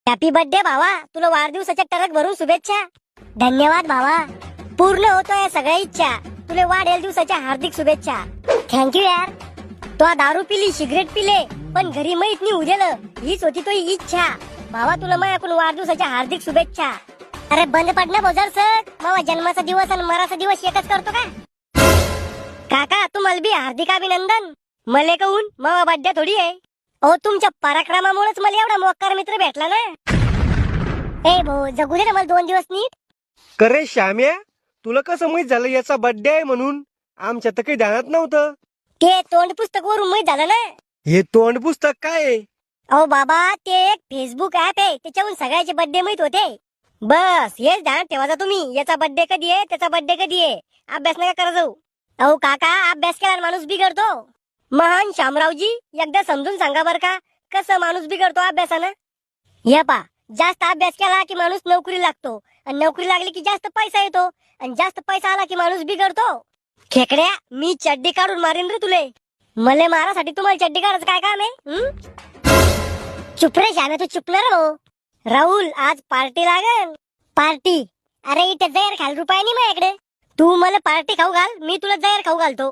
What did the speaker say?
Happy birthday भावा, तुला वाढदिवसाच्या टरक भरून शुभेच्छा. धन्यवाद भावा, पूर्ण होतोय सगळ्या इच्छा. तुला वाढेल दिवसाच्या हार्दिक शुभेच्छा. थँक्यू यार. तो दारू पिली, सिगरेट पिले, पण घरी माहित नाही उद्याला. हीच होती तो इच्छा. भावा तुला माझ्याकडून वाढदिवसाच्या हार्दिक शुभेच्छा. अरे बंद पडणं बोजर सर, मावा जन्माचा दिवस आणि मराचा दिवस एकच करतो का? काका तुम्हाला बी हार्दिक अभिनंदन. मले कहून मावा बर्थडे थोडी आहे. अहो तुमच्या पराक्रमामुळेच मला एवढा मोक्कार मित्र भेटला ना. ए भाऊ जगू दे ना मला 2 दिवस नीट. करे श्याम्या, तुला कसं माहित झालं याचा बर्थडे आहे म्हणून? आमच्या तर काही ध्यानात नव्हतं. ते तोंड पुस्तक वरून माहित झालं ना. हे तोंड पुस्तक काय आहे? अहो बाबा ते एक फेसबुक ऍप आहे, त्याच्यावरून सगळ्याचे बर्थडे माहित होते. बस हेच ध्यान ठेवायचा तुम्ही. याचा बर्थडे कधी आहे, त्याचा बर्थडे कधी आहे. अभ्यास नका करा जाऊ. अहो काका अभ्यास केला माणूस बिघडतो. महान शामरावजी एकदा समजून सांगा बर का, कसं माणूस बिघडतो अभ्यासानं. या पा जास्त अभ्यास केला की माणूस नोकरी लागतो, आणि नोकरी लागली की जास्त पैसा येतो, आणि जास्त पैसा आला की माणूस बिघडतो. खेकड्या मी चड्डी काढून मारीन रे तुले. मले मारासाठी तुम्हाला चड्डी काढायचं काय काम आहे? चुप रे श्याम्या, तू चुप ना रे भाऊ. राहुल आज पार्टी लागल. पार्टी? अरे इथे जैर खाल रुपये नाही माझ्याकडे. तू मला पार्टी खाऊ घाल, मी तुला जैर खाऊ घालतो.